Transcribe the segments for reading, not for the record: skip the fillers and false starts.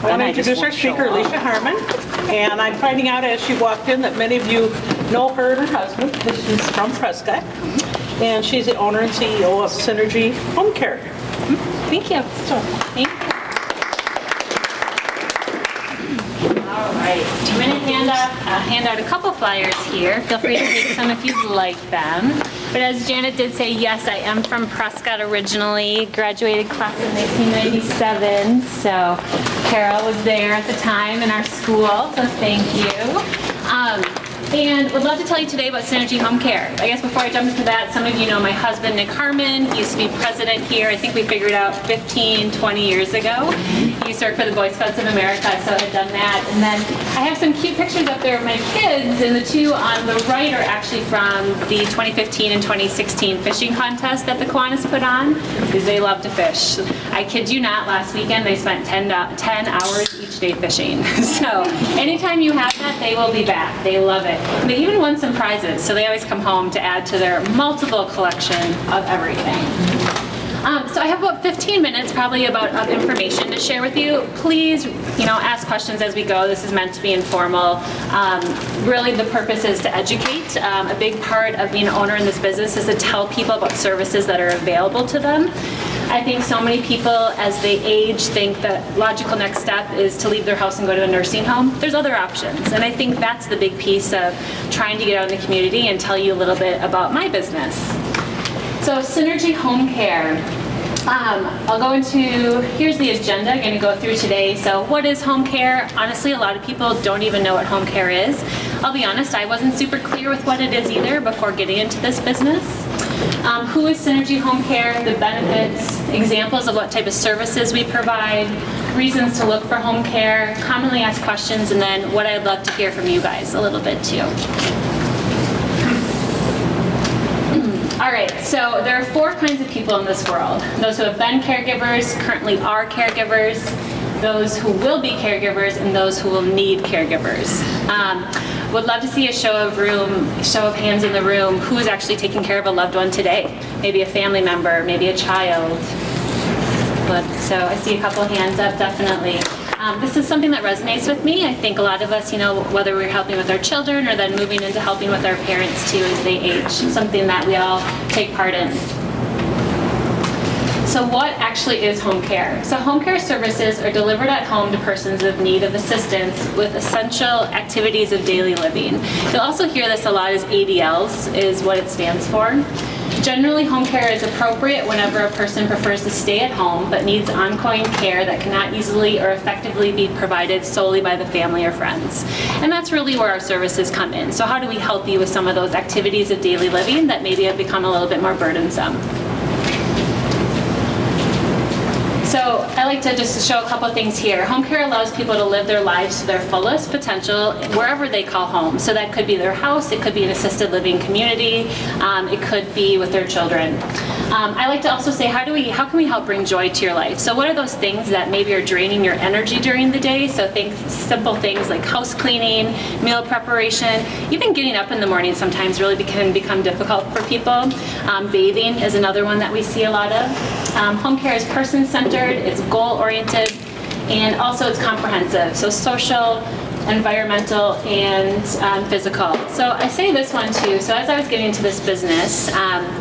I want to introduce our speaker, Alicia Harmon, and I'm finding out as she walked in that many of you know her and her husband. She's from Prescott, and she's the owner and CEO of Synergy Home Care. Thank you. Thank you. All right, I'm going to hand out a couple flyers here. Feel free to take some if you'd like them. But as Janet did say, yes, I am from Prescott originally. Graduated class in 1997, so Carol was there at the time in our school, so thank you. And would love to tell you today about Synergy Home Care. I guess before I jump into that, some of you know my husband, Nick Harmon. He used to be president here. I think we figured out 15, 20 years ago. He used to work for the Boy Scouts of America, so I've done that. And then I have some cute pictures up there of my kids, and the two on the right are actually from the 2015 and 2016 fishing contest that the Kiwanis put on, because they love to fish. I kid you not, last weekend they spent 10 hours each day fishing. So anytime you have that, they will be back. They love it. They even won some prizes, so they always come home to add to their multiple collection of everything. So I have about 15 minutes probably of information to share with you. Please, ask questions as we go. This is meant to be informal. Really the purpose is to educate. A big part of being an owner in this business is to tell people about services that are available to them. I think so many people, as they age, think the logical next step is to leave their house and go to a nursing home. There's other options, and I think that's the big piece of trying to get out in the community and tell you a little bit about my business. So Synergy Home Care. I'll go into, here's the agenda I'm going to go through today. So what is home care? Honestly, a lot of people don't even know what home care is. I'll be honest, I wasn't super clear with what it is either before getting into this business. Who is Synergy Home Care, the benefits, examples of what type of services we provide, reasons to look for home care, commonly asked questions, and then what I'd love to hear from you guys a little bit too. All right, so there are 4 kinds of people in this world. Those who have been caregivers, currently are caregivers, those who will be caregivers, and those who will need caregivers. Would love to see a show of hands in the room. Who is actually taking care of a loved one today? Maybe a family member, maybe a child. So I see a couple hands up, definitely. This is something that resonates with me. I think a lot of us, whether we're helping with our children or then moving into helping with our parents too as they age, something that we all take part in. So what actually is home care? So home care services are delivered at home to persons in need of assistance with essential activities of daily living. You'll also hear this a lot as ADLs is what it stands for. Generally, home care is appropriate whenever a person prefers to stay at home but needs ongoing care that cannot easily or effectively be provided solely by the family or friends. And that's really where our services come in. So how do we help you with some of those activities of daily living that maybe have become a little bit more burdensome? So I like to just show a couple things here. Home care allows people to live their lives to their fullest potential wherever they call home. So that could be their house, it could be an assisted living community, it could be with their children. I like to also say, how can we help bring joy to your life? So what are those things that maybe are draining your energy during the day? So simple things like house cleaning, meal preparation, even getting up in the morning sometimes really can become difficult for people. Bathing is another one that we see a lot of. Home care is person-centered, it's goal-oriented, and also it's comprehensive. So social, environmental, and physical. So I say this one too. So as I was getting into this business,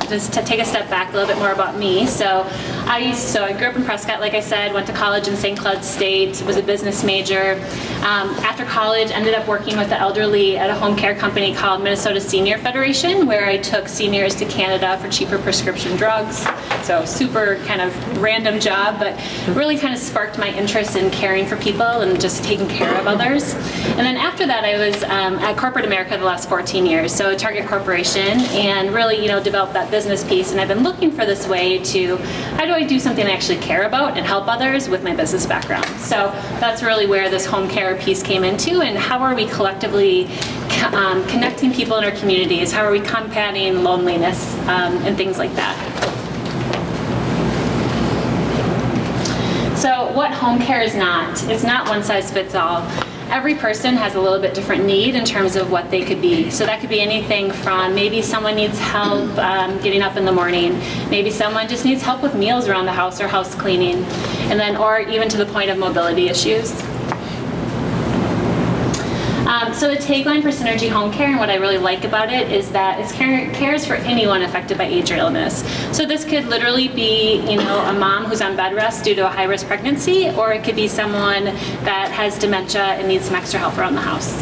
just to take a step back, a little bit more about me. So I grew up in Prescott, like I said, went to college in St. Cloud State, was a business major. After college, ended up working with the elderly at a home care company called Minnesota Senior Federation, where I took seniors to Canada for cheaper prescription drugs. So super kind of random job, but really kind of sparked my interest in caring for people and just taking care of others. And then after that, I was at corporate America the last 14 years, so Target Corporation, and really, developed that business piece. And I've been looking for this way to, how do I do something I actually care about and help others with my business background? So that's really where this home care piece came into, and how are we collectively connecting people in our communities? How are we combating loneliness and things like that? So what home care is not, it's not one size fits all. Every person has a little bit different need in terms of what they could be. So that could be anything from maybe someone needs help getting up in the morning, maybe someone just needs help with meals around the house or house cleaning, and then or even to the point of mobility issues. So the tagline for Synergy Home Care, and what I really like about it, is that it cares for anyone affected by age or illness. So this could literally be, a mom who's on bed rest due to a high-risk pregnancy, or it could be someone that has dementia and needs some extra help around the house.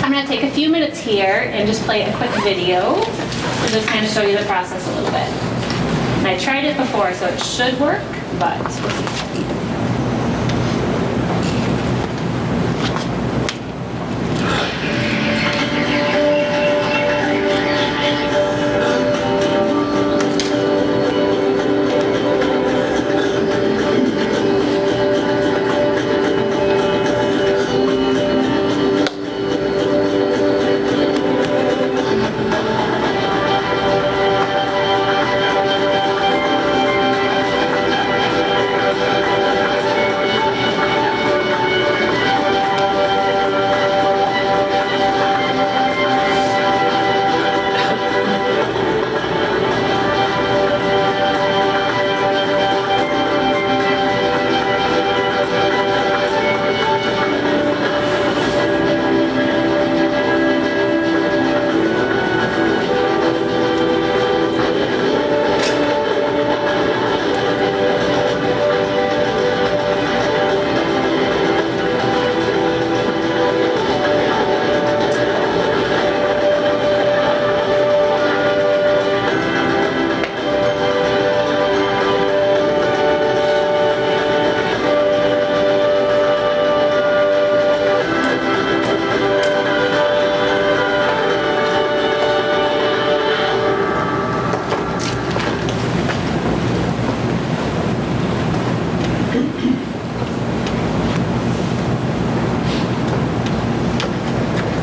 I'm going to take a few minutes here and just play a quick video to just kind of show you the process a little bit. And I tried it before, so it should work, but we'll see.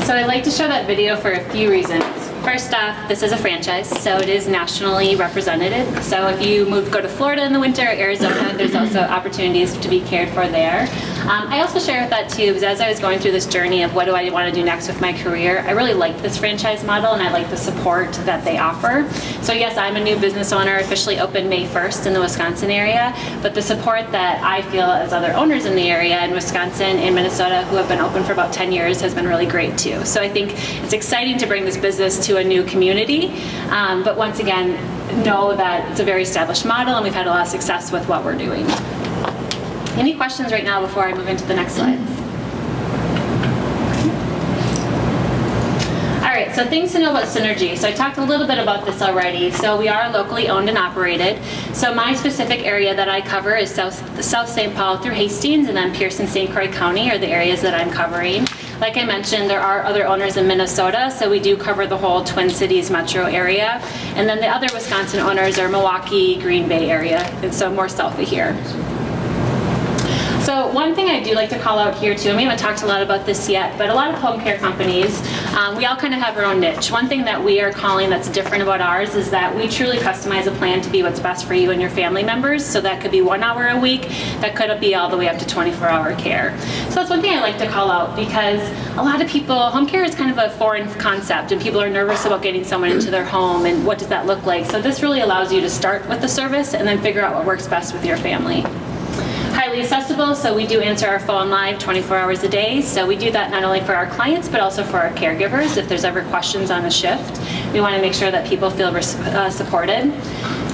So I like to show that video for a few reasons. First off, this is a franchise, so it is nationally represented. So if you go to Florida in the winter, Arizona, there's also opportunities to be cared for there. I also share with that too, because as I was going through this journey of what do I want to do next with my career, I really like this franchise model and I like the support that they offer. So yes, I'm a new business owner, officially opened May 1st in the Wisconsin area, but the support that I feel as other owners in the area in Wisconsin and Minnesota who have been open for about 10 years has been really great too. So I think it's exciting to bring this business to a new community, but once again, know that it's a very established model and we've had a lot of success with what we're doing. Any questions right now before I move into the next slide? All right, so things to know about Synergy. So I talked a little bit about this already. So we are locally owned and operated. So my specific area that I cover is South St. Paul through Hastings, and then Pierce and St. Croix County are the areas that I'm covering. Like I mentioned, there are other owners in Minnesota, so we do cover the whole Twin Cities metro area. And then the other Wisconsin owners are Milwaukee, Green Bay area, and so more south of here. So one thing I do like to call out here too, and we haven't talked a lot about this yet, but a lot of home care companies, we all kind of have our own niche. One thing that we are calling that's different about ours is that we truly customize a plan to be what's best for you and your family members. So that could be 1 hour a week, that could be all the way up to 24-hour care. So that's one thing I like to call out, because a lot of people, home care is kind of a foreign concept and people are nervous about getting someone into their home and what does that look like. So this really allows you to start with the service and then figure out what works best with your family. Highly accessible, so we do answer our phone live 24 hours a day. So we do that not only for our clients, but also for our caregivers. If there's ever questions on a shift, we want to make sure that people feel supported.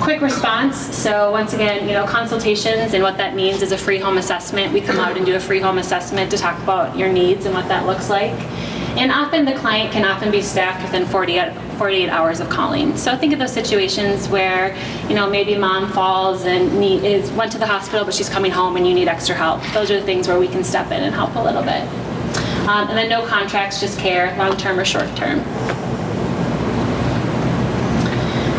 Quick response, so once again, consultations, and what that means is a free home assessment. We come out and do a free home assessment to talk about your needs and what that looks like. And often the client can often be staffed within 48 hours of calling. So think of those situations where, maybe mom falls and went to the hospital, but she's coming home and you need extra help. Those are the things where we can step in and help a little bit. And then no contracts, just care, long-term or short-term.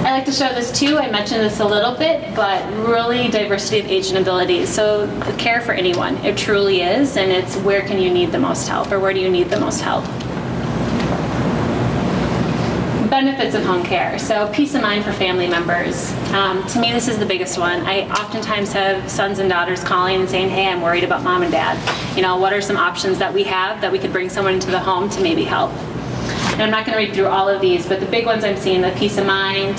I like to show this too. I mentioned this a little bit, but really diversity of age and abilities. So the care for anyone, it truly is, and it's where can you need the most help, or where do you need the most help? Benefits of home care. So peace of mind for family members. To me, this is the biggest one. I oftentimes have sons and daughters calling and saying, hey, I'm worried about mom and dad. What are some options that we have that we could bring someone into the home to maybe help? And I'm not going to read through all of these, but the big ones I'm seeing, the peace of mind,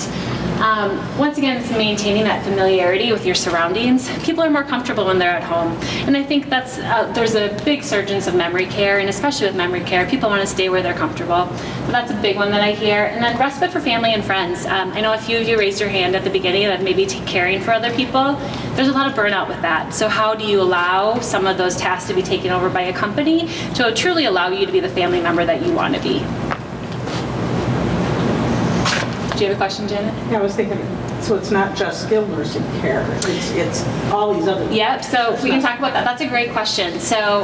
Once again, it's maintaining that familiarity with your surroundings. People are more comfortable when they're at home. And I think that's, there's a big surgence of memory care, and especially with memory care, people want to stay where they're comfortable. So that's a big one that I hear. And then respite for family and friends. I know a few of you raised your hand at the beginning that maybe caring for other people. There's a lot of burnout with that. So how do you allow some of those tasks to be taken over by a company to truly allow you to be the family member that you want to be? Do you have a question, Janet? Yeah, I was thinking, so it's not just skilled nursing care, it's all these other. Yep, so we can talk about that. That's a great question. So,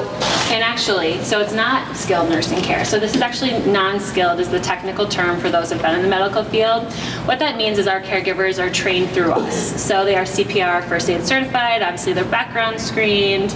and actually, so it's not skilled nursing care. So this is actually non-skilled is the technical term for those who've been in the medical field. What that means is our caregivers are trained through us. So they are CPR first aid certified, obviously their background screened,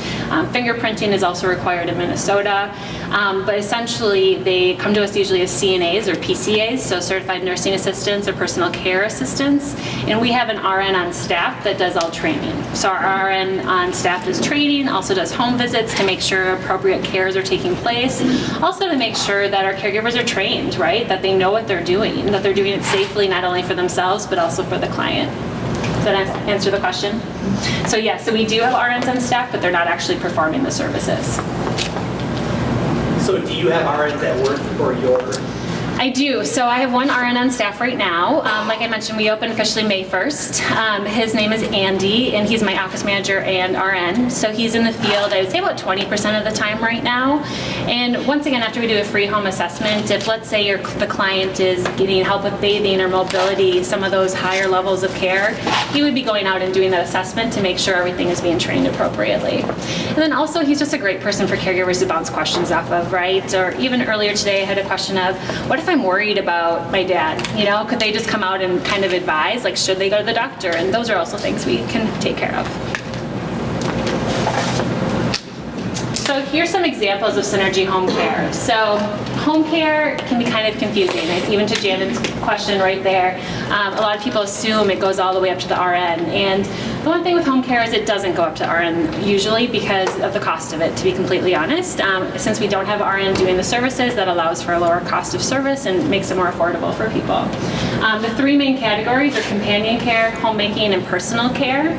fingerprinting is also required in Minnesota. But essentially they come to us usually as CNAs or PCAs, so certified nursing assistants or personal care assistants. And we have an RN on staff that does all training. So our RN on staff does training, also does home visits to make sure appropriate cares are taking place. Also to make sure that our caregivers are trained, right? That they know what they're doing, that they're doing it safely, not only for themselves, but also for the client. Does that answer the question? So yes, so we do have RNs on staff, but they're not actually performing the services. So do you have RNs that work for your? I do. So I have one RN on staff right now. Like I mentioned, we opened officially May 1st. His name is Andy, and he's my office manager and RN. So he's in the field, I would say about 20% of the time right now. And once again, after we do a free home assessment, if let's say the client is getting help with bathing or mobility, some of those higher levels of care, he would be going out and doing that assessment to make sure everything is being trained appropriately. And then also, he's just a great person for caregivers to bounce questions off of, right? Or even earlier today, I had a question of, what if I'm worried about my dad? You know, could they just come out and kind of advise, like, should they go to the doctor? And those are also things we can take care of. So here's some examples of Synergy Home Care. So home care can be kind of confusing, even to Janet's question right there. A lot of people assume it goes all the way up to the RN. And the one thing with home care is it doesn't go up to RN usually because of the cost of it, to be completely honest. Since we don't have RN doing the services, that allows for a lower cost of service and makes it more affordable for people. The three main categories are companion care, homemaking, and personal care.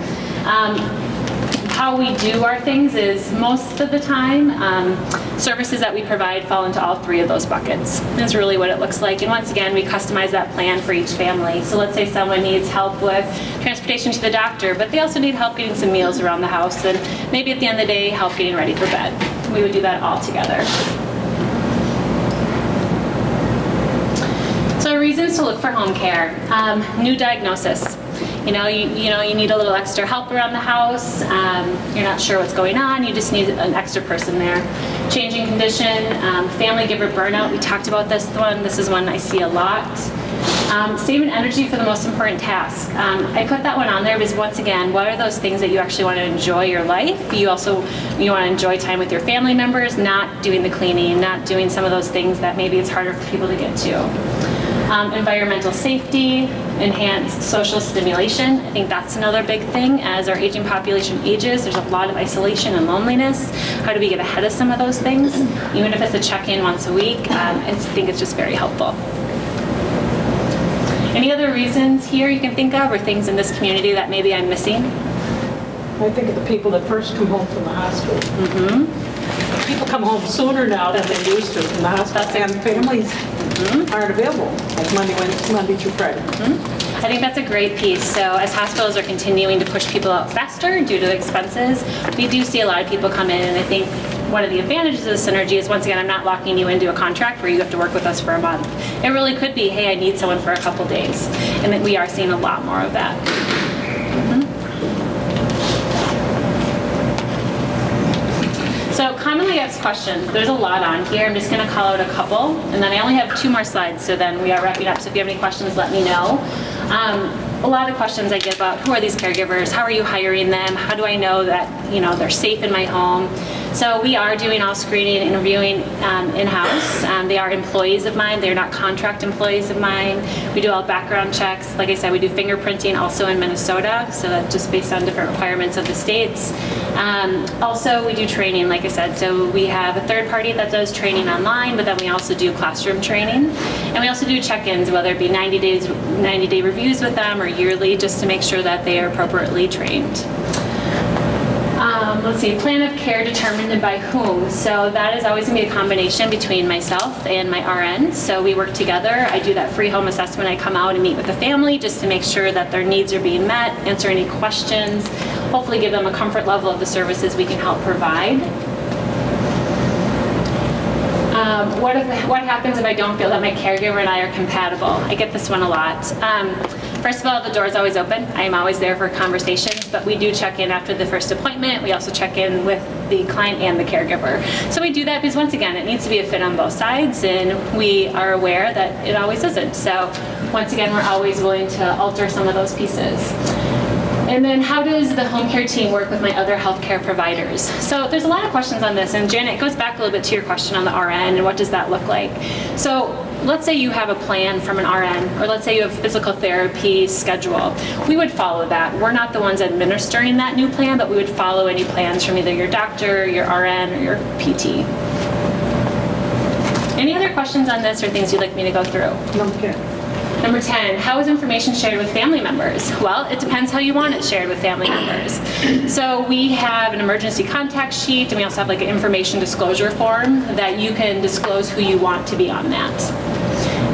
How we do our things is most of the time, services that we provide fall into all three of those buckets. That's really what it looks like. And once again, we customize that plan for each family. So let's say someone needs help with transportation to the doctor, but they also need help getting some meals around the house, and maybe at the end of the day, help getting ready for bed. We would do that all together. So reasons to look for home care. New diagnosis. You need a little extra help around the house. You're not sure what's going on. You just need an extra person there. Changing condition, family giver burnout. We talked about this one. This is one I see a lot. Saving energy for the most important task. I put that one on there because once again, what are those things that you actually want to enjoy your life? You want to enjoy time with your family members, not doing the cleaning, not doing some of those things that maybe it's harder for people to get to. Environmental safety, enhanced social stimulation. I think that's another big thing. As our aging population ages, there's a lot of isolation and loneliness. How do we get ahead of some of those things? Even if it's a check-in once a week, I think it's just very helpful. Any other reasons here you can think of, or things in this community that maybe I'm missing? I think of the people that first come home from the hospital. Mm-hmm. People come home sooner now than they used to from the hospital, and families aren't available, like Monday through Friday. I think that's a great piece. So as hospitals are continuing to push people out faster due to the expenses, we do see a lot of people come in, and I think one of the advantages of Synergy is, once again, I'm not locking you into a contract where you have to work with us for a month. It really could be, hey, I need someone for a couple days. And then we are seeing a lot more of that. So commonly asked questions, there's a lot on here. I'm just going to call out a couple, and then I only have 2 more slides, so then we are wrapping up. So if you have any questions, let me know. A lot of questions I get about who are these caregivers, how are you hiring them, how do I know that they're safe in my home. So we are doing all screening and interviewing in-house. They are employees of mine. They're not contract employees of mine. We do all background checks. Like I said, we do fingerprinting also in Minnesota, so that's just based on different requirements of the states. Also, we do training, like I said. So we have a third party that does training online, but then we also do classroom training. And we also do check-ins, whether it be 90-day reviews with them or yearly, just to make sure that they are appropriately trained. Let's see, plan of care determined by whom? So that is always going to be a combination between myself and my RN. So we work together. I do that free home assessment. I come out and meet with the family just to make sure that their needs are being met, answer any questions, hopefully give them a comfort level of the services we can help provide. What happens if I don't feel that my caregiver and I are compatible? I get this one a lot. First of all, the door is always open. I am always there for conversations, but we do check in after the first appointment. We also check in with the client and the caregiver. So we do that because, once again, it needs to be a fit on both sides, and we are aware that it always isn't. So once again, we're always willing to alter some of those pieces. And then how does the home care team work with my other healthcare providers? So there's a lot of questions on this, and Janet, it goes back a little bit to your question on the RN and what does that look like. So let's say you have a plan from an RN, or let's say you have physical therapy schedule. We would follow that. We're not the ones administering that new plan, but we would follow any plans from either your doctor, your RN, or your PT. Any other questions on this or things you'd like me to go through? Okay. Number 10, how is information shared with family members? Well, it depends how you want it shared with family members. So we have an emergency contact sheet, and we also have like an information disclosure form that you can disclose who you want to be on that.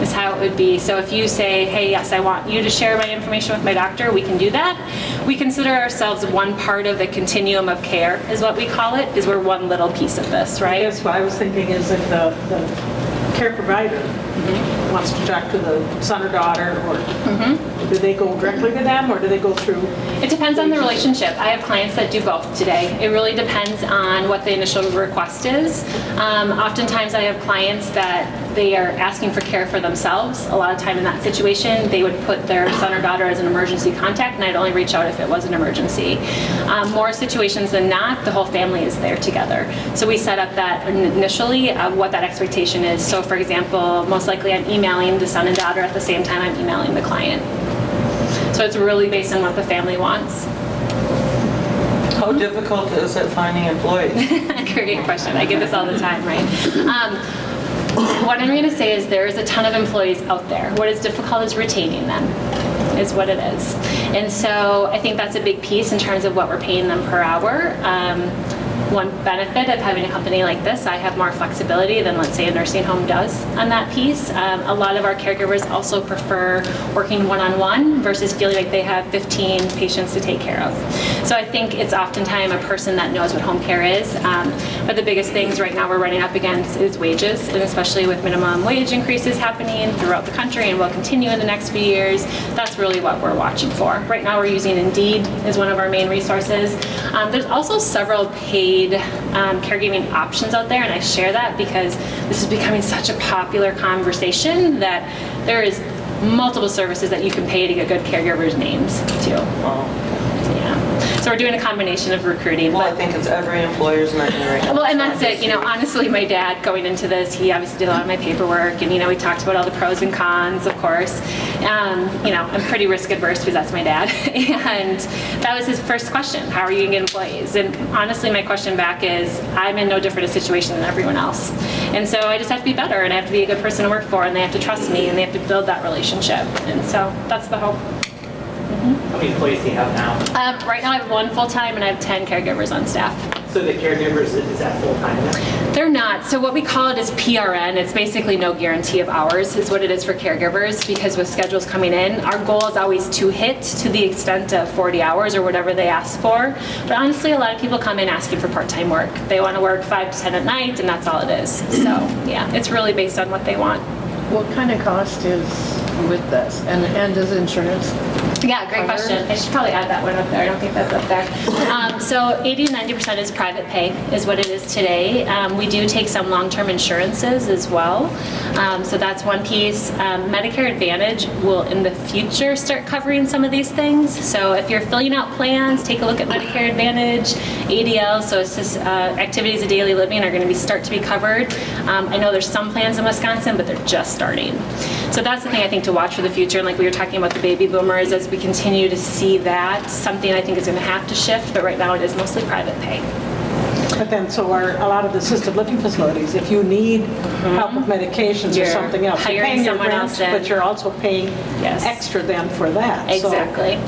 Is how it would be. So if you say, hey, yes, I want you to share my information with my doctor, we can do that. We consider ourselves one part of the continuum of care, is what we call it, is we're one little piece of this, I right? guess what I was thinking is if the care provider wants to talk to the son or daughter, or do they go directly to them, or do they go through? It depends on the relationship. I have clients that do both today. It really depends on what the initial request is. Oftentimes I have clients that they are asking for care for themselves. A lot of time in that situation, they would put their son or daughter as an emergency contact, and I'd only reach out if it was an emergency. More situations than not, the whole family is there together. So we set up that initially what that expectation is. So for example, most likely I'm emailing the son and daughter at the same time I'm emailing the client. So it's really based on what the family wants. How difficult is it finding employees? Great question. I get this all the time, right? What I'm going to say is there is a ton of employees out there. What is difficult is retaining them, is what it is. And so I think that's a big piece in terms of what we're paying them per hour. One benefit of having a company like this, I have more flexibility than, let's say, a nursing home does on that piece. A lot of our caregivers also prefer working one-on-one versus feeling like they have 15 patients to take care of. So I think it's oftentimes a person that knows what home care is. But the biggest things right now we're running up against is wages, and especially with minimum wage increases happening throughout the country and will continue in the next few years. That's really what we're watching for. Right now we're using Indeed as one of our main resources. There's also several paid caregiving options out there, and I share that because this is becoming such a popular conversation that there is multiple services that you can pay to get good caregivers' names too. Yeah. So we're doing a combination of recruiting. Well, I think it's every employer's nightmare. Well, and that's it. You know, honestly, my dad going into this, he obviously did a lot of my paperwork, and we talked about all the pros and cons, of course. I'm pretty risk adverse because that's my dad, and that was his first question: how are you going to get employees? And honestly, my question back is, I'm in no different a situation than everyone else, and so I just have to be better, and I have to be a good person to work for, and they have to trust me, and they have to build that relationship, and so that's the hope. How many employees do you have now? Right now I have 1 full-time and I have 10 caregivers on staff. So the caregivers, is that full-time then? They're not. So what we call it is PRN. It's basically no guarantee of hours is what it is for caregivers, because with schedules coming in, our goal is always to hit to the extent of 40 hours or whatever they ask for. But honestly, a lot of people come in asking for part-time work. They want to work 5 to 10 at night, and that's all it is. So yeah, it's really based on what they want. What kind of cost is with this? And does insurance Yeah, great question. I should probably add that one up there. I don't think that's up there. So 80 to 90% is private pay is what it is today. We do take some long-term insurances as well. So that's one piece. Medicare Advantage will in the future start covering some of these things. So if you're filling out plans, take a look at Medicare Advantage, ADL, so activities of daily living are going to start to be covered. I know there's some plans in Wisconsin, but they're just starting. So that's the thing I think to watch for the future. And like we were talking about the baby boomers, as we continue to see that, something I think is going to have to shift, but right now it is mostly private pay. But then, so are a lot of the assisted living facilities, if you need help with medications or You're something else, you're hiring paying your someone rent, else in. but you're also paying Yes. extra then for that. Exactly.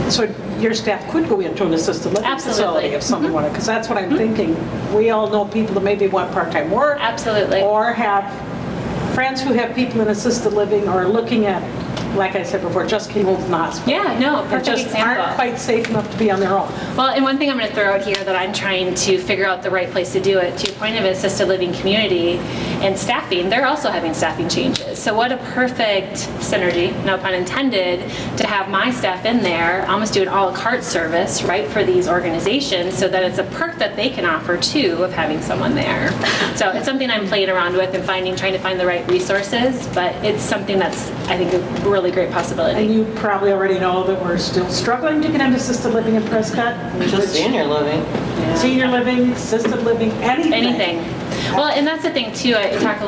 So your staff could go into an assisted living Absolutely. facility if someone wanted, because that's what I'm thinking. We all know people that maybe want part-time work. Absolutely. Or have friends who have people in assisted living or looking at, like I said before, just came home from the hospital. Yeah, no, And perfect just example. aren't quite safe enough to be on their own. Well, and one thing I'm going to throw out here that I'm trying to figure out the right place to do it, to your point of assisted living community and staffing, they're also having staffing changes. So what a perfect synergy, no pun intended, to have my staff in there, almost do an a la carte service, right, for these organizations, so that it's a perk that they can offer too of having someone there. So it's something I'm playing around with and trying to find the right resources, but it's something that's, I think, a really great possibility. And you probably already know that we're still struggling to get into assisted living in Prescott. Just senior living. Senior living, assisted living, anything. Anything. Well, and that's the thing too. I talked a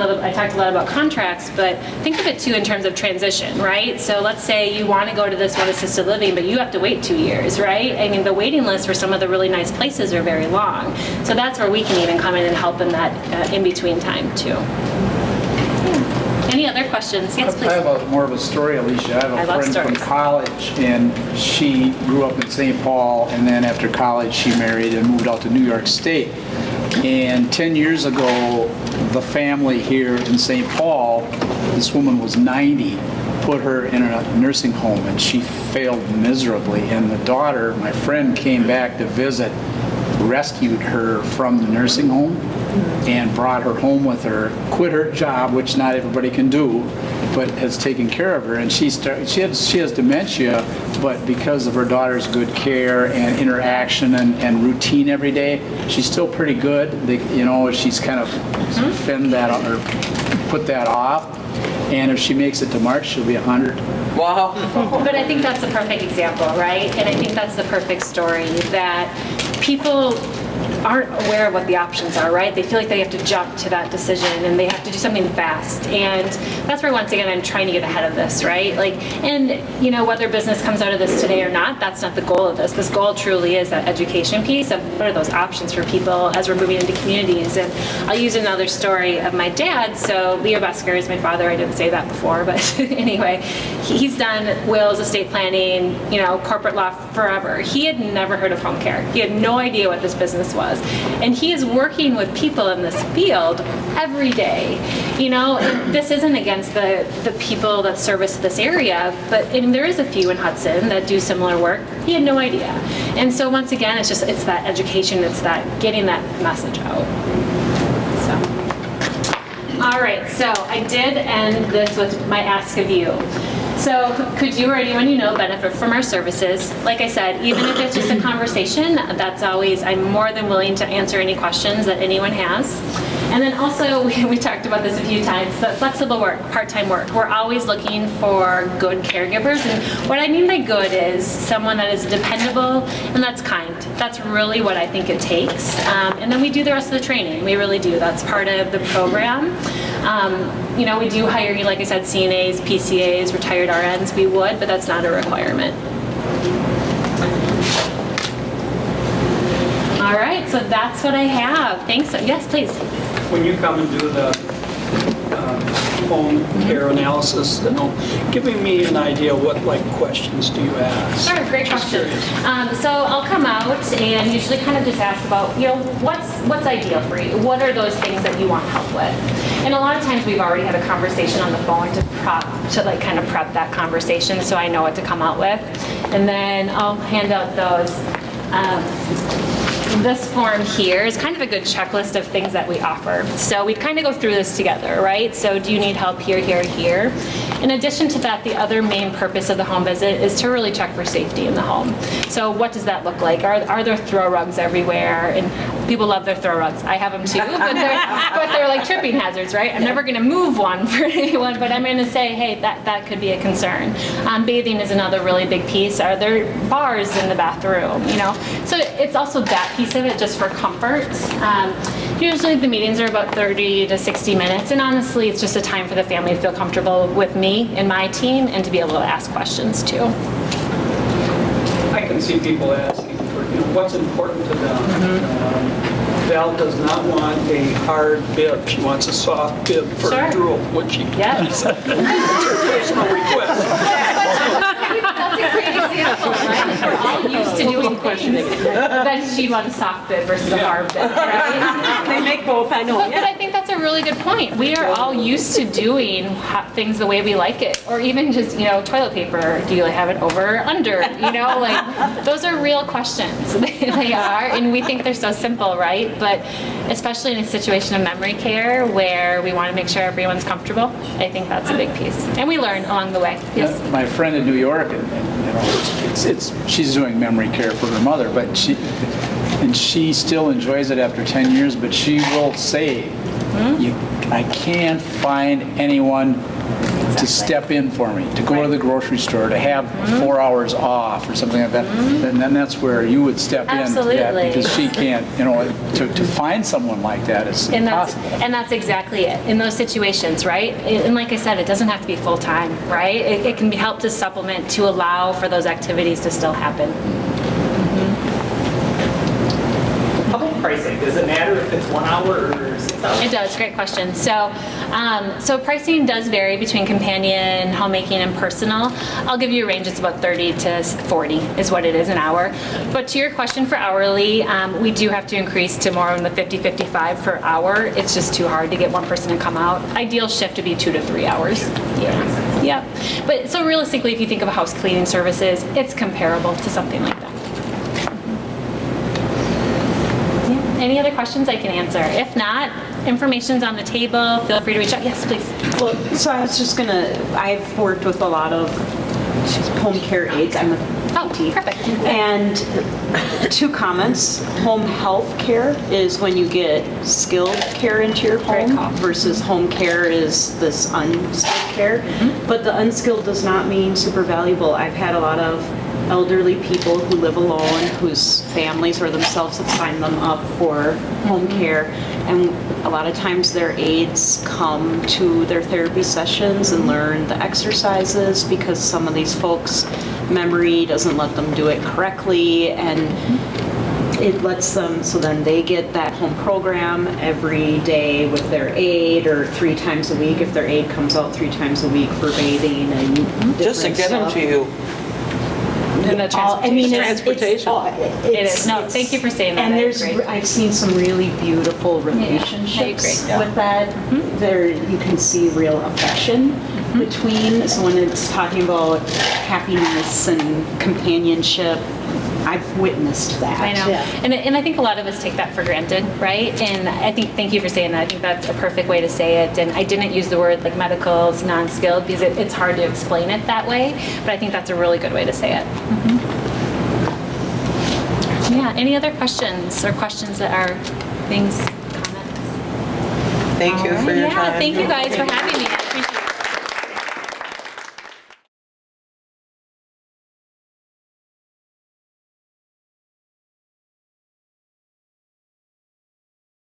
lot about contracts, but think of it too in terms of transition, right? So let's say you want to go to this one assisted living, but you have to wait 2 years, right? I mean, the waiting list for some of the really nice places are very long. So that's where we can even come in and help in that in-between time too. Any other questions? Yes, please. I have more of a story, Alicia. I I have a love friend from stories. college, and she grew up in St. Paul, and then after college, she married and moved out to New York State. And 10 years ago, the family here in St. Paul, this woman was 90, put her in a nursing home, and she failed miserably. And the daughter, my friend, came back to visit, rescued her from the nursing home, and brought her home with her, quit her job, which not everybody can do, but has taken care of her. And she has dementia, but because of her daughter's good care and interaction and routine every day, she's still pretty good. She's kind of fend that or put that off. And if she makes it to March, she'll be 100. Wow. But I think that's the perfect example, right? And I think that's the perfect story that people aren't aware of what the options are, right? They feel like they have to jump to that decision and they have to do something fast. And that's where, once again, I'm trying to get ahead of this, right? Whether business comes out of this today or not, that's not the goal of this. This goal truly is that education piece of what are those options for people as we're moving into communities. And I'll use another story of my dad. So Leo Besker is my father. I didn't say that before, but anyway, he's done wills, estate planning, corporate law forever. He had never heard of home care. He had no idea what this business was. And he is working with people in this field every day. And this isn't against the people that service this area, but there is a few in Hudson that do similar work. He had no idea. And so once again, it's that education, it's that getting that message out. So, all right, so I did end this with my ask of you. So could you or anyone you know benefit from our services? Like I said, even if it's just a conversation, I'm more than willing to answer any questions that anyone has. And then also, we talked about this a few times, but flexible work, part-time work. We're always looking for good caregivers. And what I mean by good is someone that is dependable and that's kind. That's really what I think it takes. And then we do the rest of the training. We really do. That's part of the program. We do hire, like I said, CNAs, PCAs, retired RNs. We would, but that's not a requirement. All right, so that's what I have. Thanks. Yes, please. When you come and do the home care analysis, giving me an idea what questions do you ask? Sure, great Just question. curious. So I'll come out and usually kind of just ask about, what's ideal for you? What are those things that you want help with? And a lot of times we've already had a conversation on the phone to kind of prep that conversation so I know what to come out with. And then I'll hand out those. This form here is kind of a good checklist of things that we offer. So we kind of go through this together, right? So do you need help here, here, here? In addition to that, the other main purpose of the home visit is to really check for safety in the home. So what does that look like? Are there throw rugs everywhere? And people love their throw rugs. I have them too, but they're like tripping hazards, right? I'm never going to move one for anyone, but I'm going to say, hey, that could be a concern. Bathing is another really big piece. Are there bars in the bathroom? You know, so it's also that piece of it, just for comfort. Usually the meetings are about 30 to 60 minutes, and honestly, it's just a time for the family to feel comfortable with me and my team, and to be able to ask questions too. I can see people asking for, what's important to them. Val does not want a hard bib. She wants a soft bib for Sure. her drool. Would she? Yes. That's her personal request. That's a great example, right? We're all used to doing things. Then she'd want a soft bib versus a hard bib, right? They make both, I know. But I think that's a really good point. We are all used to doing things the way we like it, or even just, toilet paper. Do you have it over or under? Like those are real questions. They are, and we think they're so simple, right? But especially in a situation of memory care where we want to make sure everyone's comfortable, I think that's a big piece. And we learn along the way. Yes. My friend in New York, she's doing memory care for her mother, but she still enjoys it after 10 years, but she will say, I can't find anyone to step in for me, to go to the grocery store, to have 4 hours off or something like that. And then that's where you would step in to that, Absolutely. because she can't, to find someone like that is impossible. And that's exactly it in those situations, right? And like I said, it doesn't have to be full time, right? It can be help to supplement, to allow for those activities to still happen. How about pricing? Does it matter if it's 1 hour or 6 hours? It does, great question. So pricing does vary between companion, homemaking, and personal. I'll give you a range. It's about 30 to 40 is what it is an hour. But to your question for hourly, we do have to increase to more on the 50-55 per hour. It's just too hard to get one person to come out. Ideal shift would be 2 to 3 hours. Yeah. But so realistically, if you think of house cleaning services, it's comparable to something like that. Any other questions I can answer? If not, information's on the table. Feel free to reach out. Yes, please. Well, so I was just I've worked with a lot of home care aides. I'm a Oh, perfect. And 2 comments. Home health care is when you get skilled care into your home versus home care is this unskilled care. But the unskilled does not mean super valuable. I've had a lot of elderly people who live alone, whose families or themselves have signed them up for home care, and a lot of times their aides come to their therapy sessions and learn the exercises because some of these folks' memory doesn't let them do it correctly, and it lets them, so then they get that home program every day with their aide, or 3 times a week if their aide comes out 3 times a week for bathing and Just to different get them stuff. to you. And the Transportation. It is. No, thank you for saying that. And I agree. I've seen some really beautiful relationships agree. with that. There, you can see real affection between. So when it's talking about happiness and companionship, I've witnessed that. I know. And I think a lot of us take that for granted, right? And I think, thank you for saying that. I think that's a perfect way to say it. And I didn't use the word like medicals, non-skilled, because it's hard to explain it that way. But I think that's a really good way to say it. Yeah, any other questions or questions that are things, comments? Thank you for your time. Yeah, thank you guys for having me.